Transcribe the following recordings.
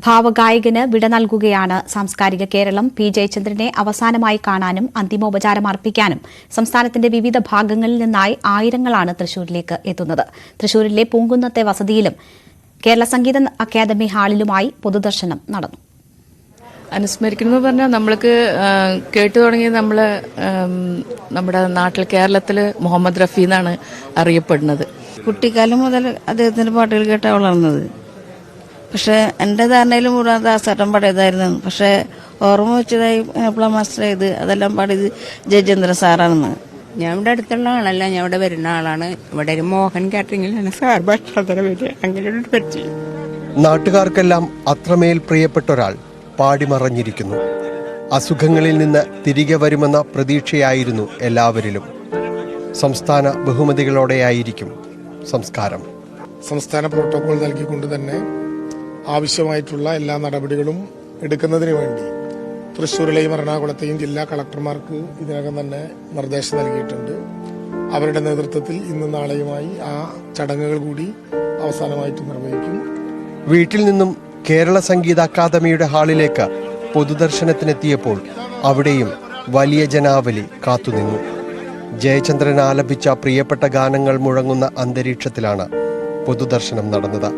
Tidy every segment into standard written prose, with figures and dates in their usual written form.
ഭാവഗായകന് വിട നൽകുകയാണ് സാംസ്കാരിക കേരളം. പി ജയചന്ദ്രനെ അവസാനമായി കാണാനും അന്തിമോപചാരം അർപ്പിക്കാനും സംസ്ഥാനത്തിന്റെ വിവിധ ഭാഗങ്ങളിൽ നിന്നായി ആയിരങ്ങളാണ് തൃശൂരിലേക്ക് എത്തുന്നത്. തൃശൂരിലെ പൂങ്കുന്നത്തെ വസതിയിലും കേരള സംഗീത അക്കാദമി ഹാളിലുമായി പൊതുദർശനം നടന്നു. അനുസ്മരിക്കുന്നത് പറഞ്ഞാൽ നമ്മൾക്ക് കേട്ടു തുടങ്ങിയത് നമ്മുടെ നാട്ടിൽ കേരളത്തിൽ മുഹമ്മദ് റഫി എന്നാണ് അറിയപ്പെടുന്നത്. കുട്ടിക്കാലം മുതൽ അദ്ദേഹത്തിന്റെ പാട്ടുകൾ കേട്ട വളർന്നത്. പക്ഷെ എന്റെ ധാരണയിലും കൂടാതെ ദാസേട്ടൻ പാടിയതായിരുന്നു. പക്ഷെ ഓർമ്മ വെച്ചതായി മാസ്റ്റർ ചെയ്ത് അതെല്ലാം പാടിയത് ജയചന്ദ്രൻ സാറാണെന്ന്. ഞാൻ ഇവിടെ അടുത്തുള്ള ആളല്ല, ഞാൻ ഇവിടെ വരുന്ന ആളാണ്. ഇവിടെ ഒരു മോഹൻ കാറ്ററിംഗിലാണ് സാർ ഭക്ഷണത്തിന് വരിക. അങ്ങനെ പറ്റി നാട്ടുകാർക്കെല്ലാം അത്രമേൽ പ്രിയപ്പെട്ട ഒരാൾ പാടിമറഞ്ഞിരിക്കുന്നു. അസുഖങ്ങളിൽ നിന്ന് തിരികെ വരുമെന്ന പ്രതീക്ഷയായിരുന്നു എല്ലാവരിലും. സംസ്ഥാന ബഹുമതികളോടെയായിരിക്കും സംസ്കാരം. സംസ്ഥാന പ്രോട്ടോകോൾ നൽകിക്കൊണ്ട് തന്നെ ആവശ്യമായിട്ടുള്ള എല്ലാ നടപടികളും എടുക്കുന്നതിന് വേണ്ടി തൃശ്ശൂരിലെയും എറണാകുളത്തെയും ജില്ലാ കളക്ടർമാർക്ക് ഇതിനകം തന്നെ നിർദ്ദേശം നൽകിയിട്ടുണ്ട്. അവരുടെ നേതൃത്വത്തിൽ ഇന്നും നാളെയുമായി ആ ചടങ്ങുകൾ കൂടി അവസാനമായിട്ട് നിർവഹിക്കും. വീട്ടിൽ നിന്നും കേരള സംഗീത അക്കാദമിയുടെ ഹാളിലേക്ക് പൊതുദർശനത്തിനെത്തിയപ്പോൾ അവിടെയും വലിയ ജനാവലി കാത്തുനിന്നു. ജയചന്ദ്രൻ ആലപിച്ച പ്രിയപ്പെട്ട ഗാനങ്ങൾ മുഴങ്ങുന്ന അന്തരീക്ഷത്തിലാണ് പൊതുദർശനം നടന്നത്.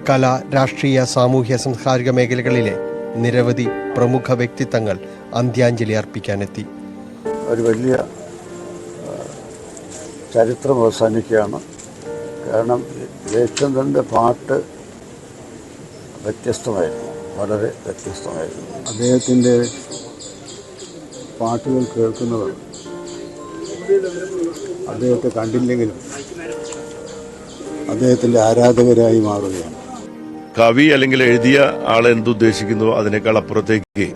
കല, രാഷ്ട്രീയ, സാമൂഹ്യ, സാംസ്കാരിക മേഖലകളിലെ നിരവധി പ്രമുഖ വ്യക്തിത്വങ്ങൾ അന്ത്യാഞ്ജലി അർപ്പിക്കാനെത്തി. ഒരു വലിയ ചരിത്രം അവസാനിക്കുകയാണ്. കാരണം ജയചന്ദ്രൻ്റെ പാട്ട് വ്യത്യസ്തമായിരുന്നു, വളരെ വ്യത്യസ്തമായിരുന്നു. അദ്ദേഹത്തിൻ്റെ പാട്ടുകൾ കേൾക്കുന്നവർ അദ്ദേഹത്തെ കണ്ടില്ലെങ്കിലും അദ്ദേഹത്തിൻ്റെ ആരാധകരായി മാറുകയാണ്. കവി അല്ലെങ്കിൽ എഴുതിയ ആൾ എന്തുദ്ദേശിക്കുന്നുവോ അതിനേക്കാൾ അപ്പുറത്തേക്ക്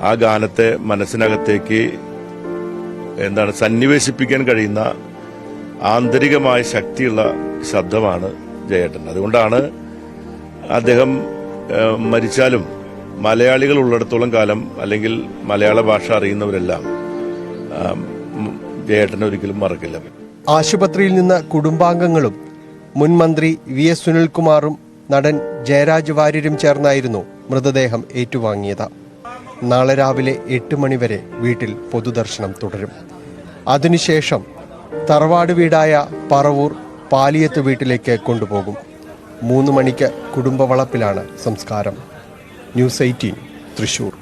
ആ ഗാനത്തെ മനസ്സിനകത്തേക്ക് സന്നിവേശിപ്പിക്കാൻ കഴിയുന്ന ആന്തരികമായ ശക്തിയുള്ള ശബ്ദമാണ് ജയേട്ടൻ. അതുകൊണ്ടാണ് അദ്ദേഹം മരിച്ചാലും മലയാളികൾ ഉള്ളിടത്തോളം കാലം അല്ലെങ്കിൽ മലയാള ഭാഷ അറിയുന്നവരെല്ലാം ജയേട്ടനെ ഒരിക്കലും മറക്കില്ല. ആശുപത്രിയിൽ നിന്ന് കുടുംബാംഗങ്ങളും മുൻ മന്ത്രി VS സുനിൽകുമാറും നടൻ ജയരാജ് വാര്യരും ചേർന്നായിരുന്നു മൃതദേഹം ഏറ്റുവാങ്ങിയത്. നാളെ രാവിലെ 8 മണിവരെ വീട്ടിൽ പൊതുദർശനം തുടരും. അതിനുശേഷം തറവാട് വീടായ പറവൂർ പാലിയത്ത് വീട്ടിലേക്ക് കൊണ്ടുപോകും. 3 മണിക്ക് കുടുംബവളപ്പിലാണ് സംസ്കാരം. ന്യൂസ് 18 തൃശൂർ.